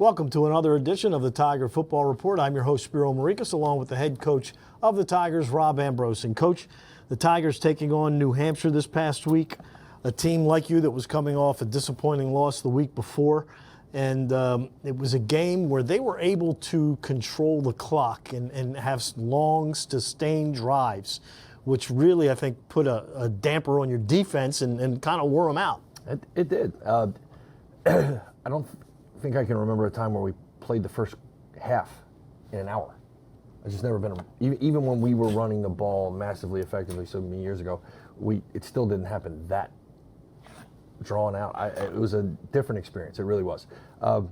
Welcome to another edition of the Tiger Football Report. I'm your host, Spiro Marikas, along with the head coach of the Tigers, Rob Ambrose. And Coach, the Tigers taking on New Hampshire this past week, a team like you that was coming off a disappointing loss the week before. And it was a game where they were able to control the clock and have long, sustained drives, which really, I think, put a damper on your defense and kind of wore them out. It did. I don't think I can remember a time where we played the first half in an hour. I've just never been, even when we were running the ball massively effectively so many years ago, it still didn't happen that drawn out. It was a different experience. It really was,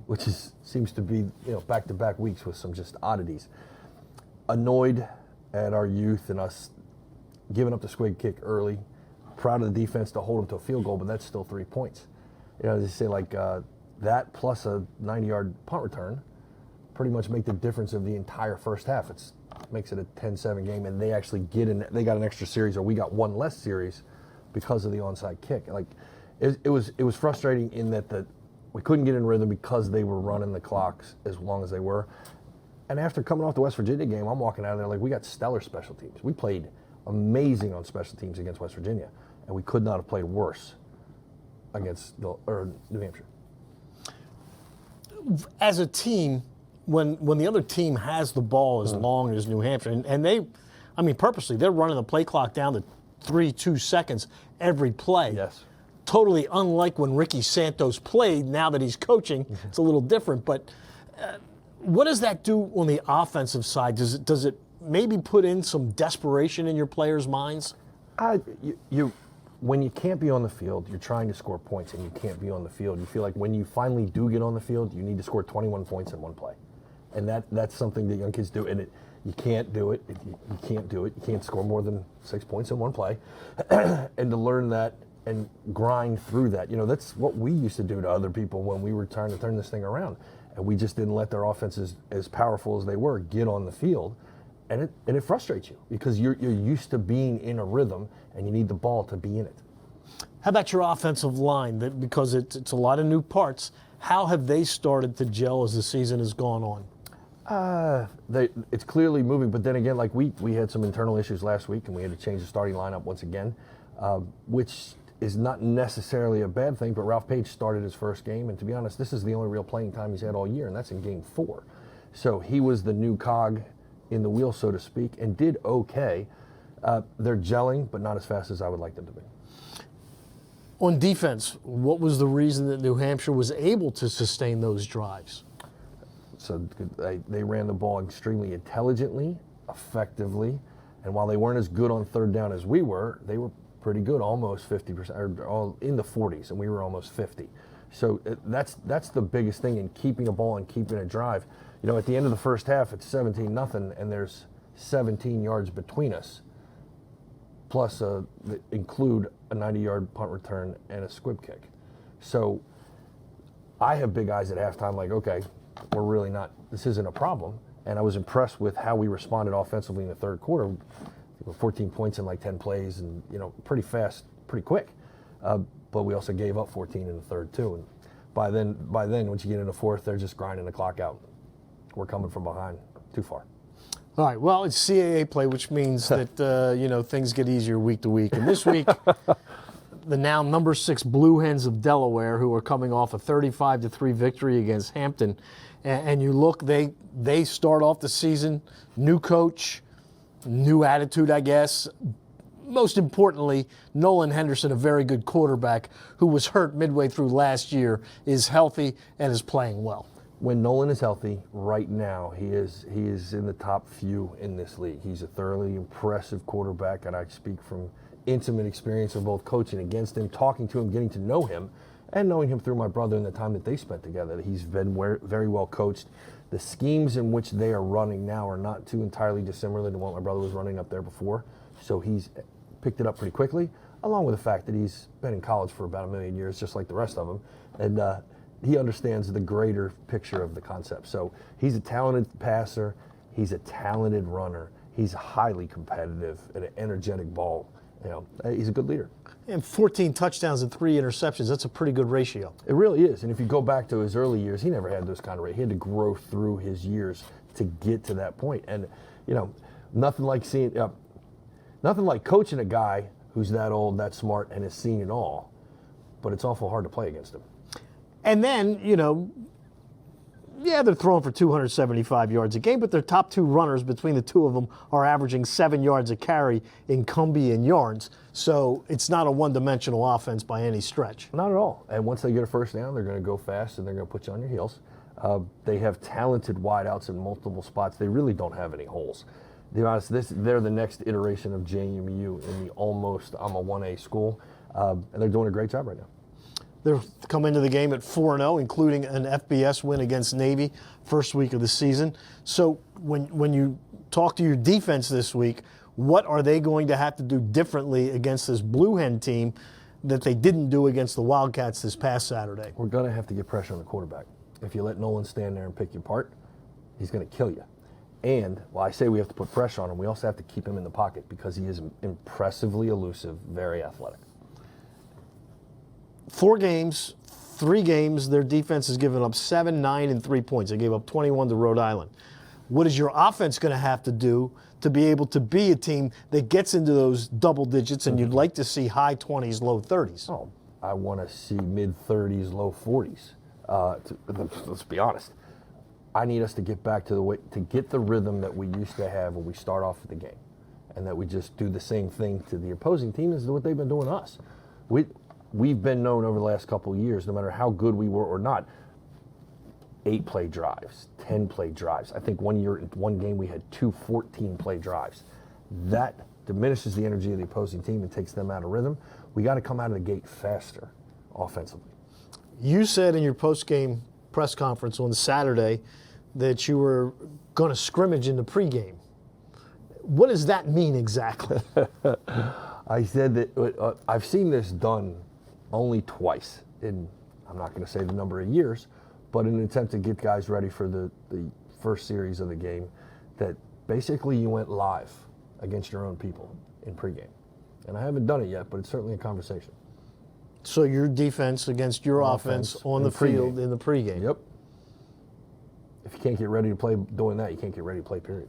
which seems to be back-to-back weeks with some just oddities. Annoyed at our youth and us giving up the squig kick early. Proud of the defense to hold them to a field goal, but that's still 3 points. They say that plus a 90-yard punt return pretty much make the difference of the entire first half. It makes it a 10-7 game, and they actually they got an extra series, or we got one less series because of the onside kick. It was frustrating in that we couldn't get in rhythm because they were running the clocks as long as they were. And after coming off the West Virginia game, I'm walking out of there we got stellar special teams. We played amazing on special teams against West Virginia, and we could not have played worse against New Hampshire. As a team, when the other team has the ball as long as New Hampshire, and they, purposely, they're running the play clock down to 2 seconds every play. Yes. Totally unlike when Ricky Santos played. Now that he's coaching, it's a little different. But what does that do on the offensive side? Does it maybe put in some desperation in your players' minds? When you can't be on the field, you're trying to score points, and you can't be on the field. You feel like when you finally do get on the field, you need to score 21 points in one play. And that's something that young kids do, and you can't do it. You can't do it. You can't score more than 6 points in one play. And to learn that and grind through that, that's what we used to do to other people when we were trying to turn this thing around. And we just didn't let their offenses, as powerful as they were, get on the field. And it frustrates you because you're used to being in a rhythm, and you need the ball to be in it. How about your offensive line? Because it's a lot of new parts. How have they started to gel as the season has gone on? It's clearly moving, but then again, we had some internal issues last week, and we had to change the starting lineup once again, which is not necessarily a bad thing. But Ralph Page started his first game, and to be honest, this is the only real playing time he's had all year, and that's in Game 4. So he was the new cog in the wheel, so to speak, and did okay. They're gelling, but not as fast as I would like them to be. On defense, what was the reason that New Hampshire was able to sustain those drives? So they ran the ball extremely intelligently, effectively, and while they weren't as good on third down as we were, they were pretty good, almost 50%, or all in the 40s, and we were almost 50. So that's the biggest thing in keeping a ball and keeping a drive. At the end of the first half, it's 17-0, and there's 17 yards between us, plus include a 90-yard punt return and a squib kick. So I have big eyes at halftime, okay, we're really not, this isn't a problem. And I was impressed with how we responded offensively in the third quarter. 14 points in 10 plays, and pretty fast, pretty quick. But we also gave up 14 in the third too. And by then, once you get into fourth, they're just grinding the clock out. We're coming from behind too far. All right, well, it's CAA play, which means that, things get easier week to week. And this week, the now number 6 Blue Hens of Delaware, who are coming off a 35-3 victory against Hampton. And you look, they start off the season, new coach, new attitude, I guess. Most importantly, Nolan Henderson, a very good quarterback who was hurt midway through last year, is healthy and is playing well. When Nolan is healthy, right now, he is in the top few in this league. He's a thoroughly impressive quarterback, and I speak from intimate experience of both coaching against him, talking to him, getting to know him, and knowing him through my brother and the time that they spent together. He's been very well coached. The schemes in which they are running now are not too entirely dissimilar to what my brother was running up there before. So he's picked it up pretty quickly, along with the fact that he's been in college for about 1 million years, just like the rest of them. And he understands the greater picture of the concept. So he's a talented passer. He's a talented runner. He's highly competitive and an energetic ball. He's a good leader. And 14 touchdowns and 3 interceptions, that's a pretty good ratio. It really is. And if you go back to his early years, he never had those kind of rates. He had to grow through his years to get to that point. And, nothing like coaching a guy who's that old, that smart, and has seen it all. But it's awful hard to play against him. And then, they're throwing for 275 yards a game, but their top 2 runners between the 2 of them are averaging 7 yards a carry in Cumbie and Yarns. So it's not a one-dimensional offense by any stretch. Not at all. And once they get a first down, they're going to go fast and they're going to put you on your heels. They have talented wideouts in multiple spots. They really don't have any holes. To be honest, they're the next iteration of JMU in the almost I'm a 1A school, and they're doing a great job right now. They're come into the game at 4-0, including an FBS win against Navy first week of the season. So when you talk to your defense this week, what are they going to have to do differently against this Blue Hen team that they didn't do against the Wildcats this past Saturday? We're going to have to get pressure on the quarterback. If you let Nolan stand there and pick you apart, he's going to kill you. And while I say we have to put pressure on him, we also have to keep him in the pocket because he is impressively elusive, very athletic. 4 games, 3 games, their defense has given up 7, 9, and 3 points. They gave up 21 to Rhode Island. What is your offense going to have to do to be able to be a team that gets into those double digits, and you'd like to see high 20s, low 30s? Oh, I want to see mid-30s, low 40s. Let's be honest. I need us to get back to get the rhythm that we used to have when we start off the game, and that we just do the same thing to the opposing team as what they've been doing to us. We've been known over the last couple of years, no matter how good we were or not, 8-play drives, 10-play drives. I think one year in one game we had 2 14-play drives. That diminishes the energy of the opposing team and takes them out of rhythm. We got to come out of the gate faster offensively. You said in your post-game press conference on Saturday that you were going to scrimmage in the pregame. What does that mean exactly? I said that I've seen this done only twice in, I'm not going to say the number of years, but in an attempt to get guys ready for the first series of the game, that basically you went live against your own people in pregame. And I haven't done it yet, but it's certainly a conversation. So your defense against your offense on the field in the pregame. Yep. If you can't get ready to play doing that, you can't get ready to play, period.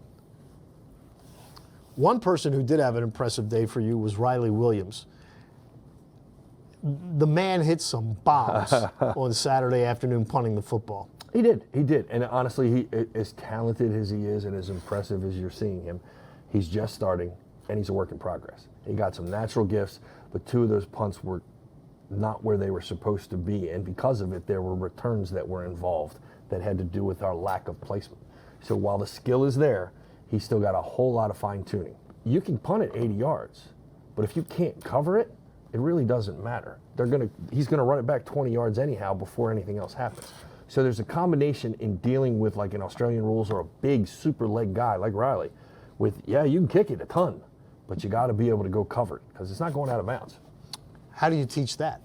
One person who did have an impressive day for you was Riley Williams. The man hit some bombs on Saturday afternoon punting the football. He did. And honestly, he as talented as he is and as impressive as you're seeing him, he's just starting and he's a work in progress. He got some natural gifts, but 2 of those punts were not where they were supposed to be, and because of it, there were returns that were involved that had to do with our lack of placement. So while the skill is there, he's still got a whole lot of fine-tuning. You can punt it 80 yards, but if you can't cover it, it really doesn't matter. He's gonna run it back 20 yards anyhow before anything else happens. So there's a combination in dealing with like an Australian rules or a big super leg guy like Riley with, you can kick it a ton, but you gotta be able to go cover it because it's not going out of bounds. How do you teach that?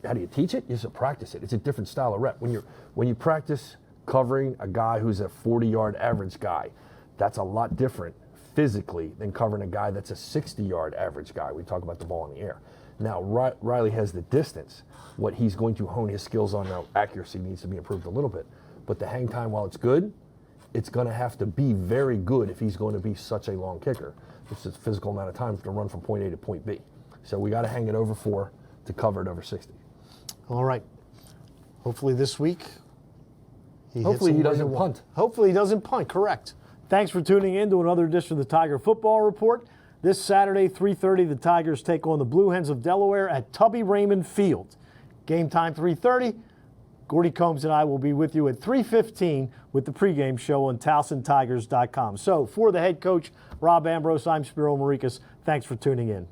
How do you teach it? You just practice it. It's a different style of rep. When you practice covering a guy who's a 40-yard average guy, that's a lot different physically than covering a guy that's a 60-yard average guy. We talk about the ball in the air. Now, Riley has the distance. What he's going to hone his skills on now, accuracy needs to be improved a little bit. But the hang time, while it's good, it's going to have to be very good if he's going to be such a long kicker. It's a physical amount of time to run from point A to point B. So we got to hang it over 4 to cover it over 60. All right. Hopefully this week Hopefully he doesn't punt. Hopefully he doesn't punt, correct. Thanks for tuning in to another edition of the Tiger Football Report. This Saturday, 3:30, the Tigers take on the Blue Hens of Delaware at Tubby Raymond Field. Game time 3:30. Gordy Combs and I will be with you at 3:15 with the pregame show on TowsonTigers.com. So for the head coach, Rob Ambrose, I'm Spiro Marikas. Thanks for tuning in.